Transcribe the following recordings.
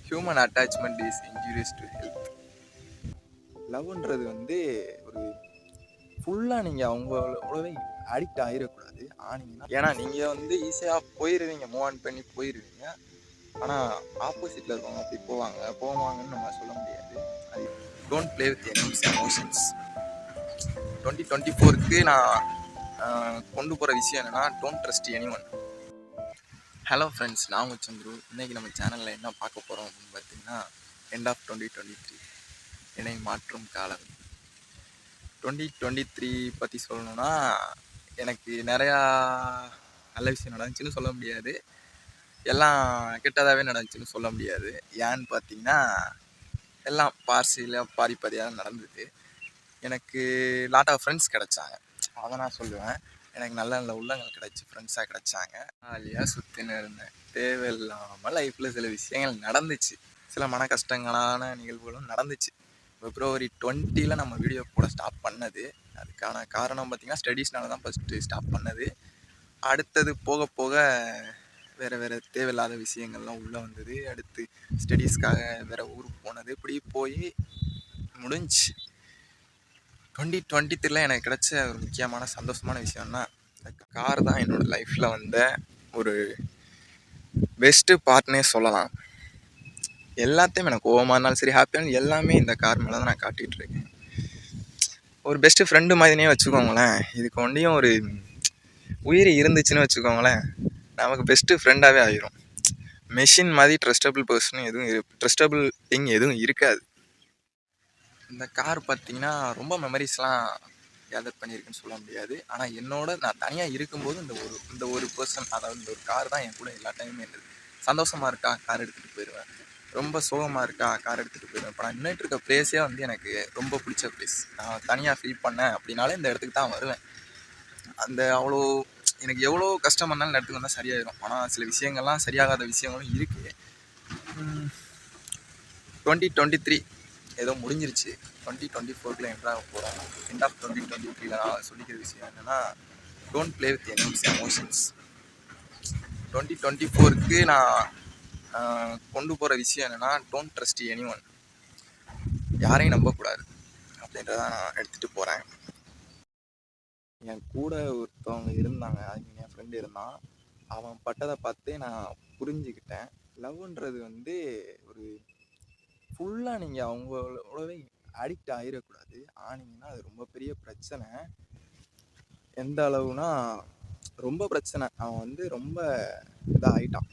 Human attachment is injurious to health. லவ்ன்றது வந்து ஒரு ஃபுல்லாக நீங்கள் அவங்களோடவே அடிக்ட் ஆகிடக்கூடாது ஆனீங்கன்னா. ஏன்னா நீங்கள் வந்து ஈஸியாக போயிடுவீங்க, மூவ் ஆன் பண்ணி போயிடுவீங்க. ஆனால் ஆப்போசிட்டில் இருக்கவங்க அப்படி போவாங்கன்னு நம்ம சொல்ல முடியாது. அது don't play with enemies emotions. 2024க்கு நான் கொண்டு போகிற விஷயம் என்னென்னா, don't trust anyone. Hello friends, நான் உங்கள் சந்துரு. இன்றைக்கி நம்ம சேனலில் என்ன பார்க்க போகிறோம் அப்படின்னு பார்த்தீங்கன்னா, எண்ட் ஆஃப் 2023 என்னை மாற்றும் காலம். 2023 பற்றி சொல்லணுன்னா, எனக்கு நிறையா நல்ல விஷயம் நடந்துச்சுன்னு சொல்ல முடியாது, எல்லாம் கெட்டதாகவே நடந்துச்சுன்னு சொல்ல முடியாது. ஏன்னு பார்த்தீங்கன்னா, எல்லாம் பார்சியலாக பாதியாக நடந்தது. எனக்கு லாட் ஆஃப் ஃப்ரெண்ட்ஸ் கிடச்சாங்க, அதை நான் சொல்லுவேன். எனக்கு நல்ல நல்ல உள்ளங்கள் கிடச்சி, ஃப்ரெண்ட்ஸாக கிடச்சாங்க. ஜாலியாக சுற்றின்னு இருந்தேன். தேவையில்லாமல் லைஃப்பில் சில விஷயங்கள் நடந்துச்சு, சில மன கஷ்டங்களான நிகழ்வுகளும் நடந்துச்சு. February 20 நம்ம வீடியோ கூட ஸ்டாப் பண்ணது. அதுக்கான காரணம் பார்த்திங்கன்னா, ஸ்டடீஸ்னால தான் ஃபஸ்ட்டு ஸ்டாப் பண்ணது. அடுத்தது போக போக வேறு தேவையில்லாத விஷயங்கள்லாம் உள்ளே வந்தது. அடுத்து ஸ்டடீஸ்க்காக வேறு ஊருக்கு போனது. இப்படி போய் முடிஞ்சு 2023 எனக்கு கிடைச்ச ஒரு முக்கியமான சந்தோஷமான விஷயம்னா, இந்த கார் தான் என்னோடய லைஃப்பில் வந்த ஒரு பெஸ்ட்டு பார்ட்னே சொல்லலாம். எல்லாத்தையும் எனக்கு கோவமாக இருந்தாலும் சரி, ஹாப்பியாக எல்லாமே இந்த கார் மேலே தான் நான் காட்டிகிட்ருக்கேன். ஒரு பெஸ்ட்டு ஃப்ரெண்டு மாதிரினே வச்சுக்கோங்களேன். இதுக்கு ஒண்டியும் ஒரு உயிர் இருந்துச்சுன்னு வச்சுக்கோங்களேன், நமக்கு பெஸ்ட்டு ஃப்ரெண்டாகவே ஆகிரும். மெஷின் மாதிரி ட்ரஸ்டபிள் திங் எதுவும் இருக்காது. இந்த கார் பார்த்திங்கன்னா ரொம்ப மெமரிஸ்லாம் கேதர் பண்ணியிருக்குன்னு சொல்ல முடியாது. ஆனால் நான் தனியாக இருக்கும்போது இந்த ஒரு பர்சன், அதாவது இந்த ஒரு கார் தான் என் கூட எல்லா டைமுமே இருந்தது. சந்தோஷமாக இருக்கா, கார் எடுத்துகிட்டு போயிடுவேன். ரொம்ப சோகமாக இருக்கா, கார் எடுத்துகிட்டு போயிடுவேன். இப்போ நான் நின்றுட்டு இருக்க ப்ளேஸே வந்து எனக்கு ரொம்ப பிடிச்ச ப்ளேஸ். நான் தனியாக ஃபீல் பண்ணேன் அப்படின்னாலே இந்த இடத்துக்கு தான் வருவேன். அவ்வளோ எனக்கு எவ்வளோ கஷ்டம் பண்ணாலும் இந்த இடத்துக்கு வந்தால் சரியாயிடும். ஆனால் சில விஷயங்கள்லாம் சரியாகாத விஷயங்களும் இருக்குது. 2023 ஏதோ முடிஞ்சிருச்சு. 2024 என்ட்ராக போகிறோம். எண்ட் ஆஃப் 2023 நான் சொல்லிக்கிற விஷயம் என்னென்னா, don't play with enemies emotions. 2024க்கு நான் கொண்டு போகிற விஷயம் என்னென்னா, டோன்ட் ட்ரஸ்ட் எனிஒன். யாரையும் நம்பக்கூடாது அப்படின்றத நான் எடுத்துகிட்டு போகிறேன். என் கூட ஒருத்தவங்க இருந்தாங்க, என் ஃப்ரெண்டு இருந்தான். அவன் பட்டதை பார்த்து நான் புரிஞ்சுக்கிட்டேன். லவ்ன்றது வந்து ஒரு ஃபுல்லாக நீங்கள் அவங்களோடவே அடிக்ட் ஆகிடக்கூடாது ஆனீங்கன்னா அது ரொம்ப பெரிய பிரச்சனை. எந்த அளவுனா ரொம்ப பிரச்சனை. அவன் வந்து ரொம்ப இதாக ஆகிட்டான்,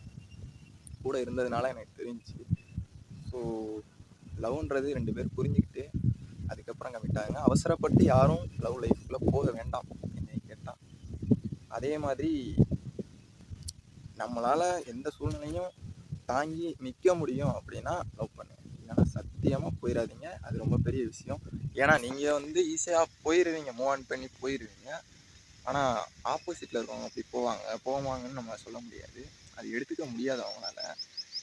கூட இருந்ததுனால எனக்கு தெரிஞ்சு. ஸோ லவ்ன்றது 2 பேர் புரிஞ்சுக்கிட்டு அதுக்கப்புறம் கமிட்டாங்க. அவசரப்பட்டு யாரும் லவ் லைஃப்பில் போக வேண்டாம் என்னை கேட்டால். அதே மாதிரி நம்மளால் எந்த சூழ்நிலையும் தாங்கி நிற்க முடியும் அப்படின்னா லவ் பண்ணுங்க, இல்லைன்னா சத்தியமாக போயிடாதீங்க. அது ரொம்ப பெரிய விஷயம். ஏன்னா நீங்கள் வந்து ஈஸியாக போயிடுவீங்க, மூவ் ஆன் பண்ணி போயிடுவீங்க. ஆனால் ஆப்போசிட்டில் இருக்கவங்க அப்படி போவாங்கன்னு நம்ம சொல்ல முடியாது. அது எடுத்துக்க முடியாது அவங்களால.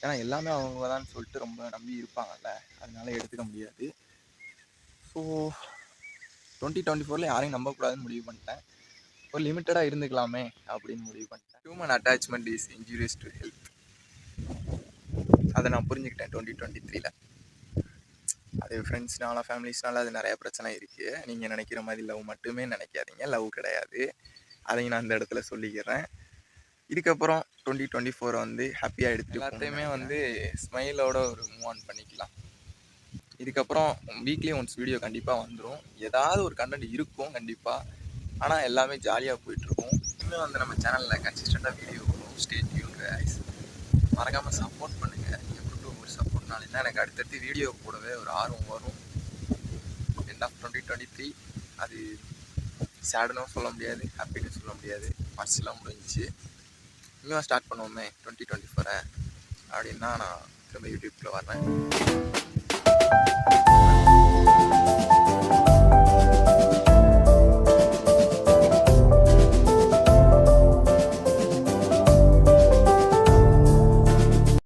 ஏன்னா எல்லாமே அவங்க தான் சொல்லிட்டு ரொம்ப நம்பி இருப்பாங்கல்ல, அதனால எடுத்துக்க முடியாது. ஸோ 2024 யாரையும் நம்பக்கூடாதுன்னு முடிவு பண்ணிட்டேன். ஒரு லிமிட்டடாக இருந்துக்கலாமே அப்படின்னு முடிவு பண்ணிட்டேன். Human attachment is injurious to health. அதை நான் புரிஞ்சுக்கிட்டேன் 2023. அது ஃப்ரெண்ட்ஸ்னால, ஃபேமிலிஸ்னால அது நிறையா பிரச்சனை இருக்குது. நீங்கள் நினைக்கிற மாதிரி லவ் மட்டுமே நினைக்காதீங்க, லவ் கிடையாது. அதையும் நான் இந்த இடத்துல சொல்லிக்கிறேன். இதுக்கப்புறம் 2024 வந்து ஹாப்பியாக எடுத்துகிட்டு எல்லாத்தையுமே வந்து ஸ்மைலோட ஒரு மூவ் ஆன் பண்ணிக்கலாம். இதுக்கப்புறம் வீக்லி ஒன்ஸ் வீடியோ கண்டிப்பாக வந்துடும். ஏதாவது ஒரு கண்டென்ட் இருக்கும் கண்டிப்பாக, ஆனால் எல்லாமே ஜாலியாக போயிட்டுருக்கும். இன்னும் வந்து நம்ம சேனலில் கன்சிஸ்டண்ட்டாக வீடியோ வரும். Stay tune guys. மறக்காமல் சப்போர்ட் பண்ணுங்கள். ஒரு சப்போர்ட்னால எனக்கு அடுத்தடுத்து வீடியோ போடவே ஒரு ஆர்வம் வரும். எண்ட் ஆஃப் 2023 அது சேடுன்னு சொல்ல முடியாது, ஹாப்பின்னு சொல்ல முடியாது. மனசுலாம் முடிஞ்சிச்சு. இன்னும் ஸ்டார்ட் பண்ணுவோமே 2024 அப்படின்னா நான் திரும்ப யூடியூப்பில் வரேன்.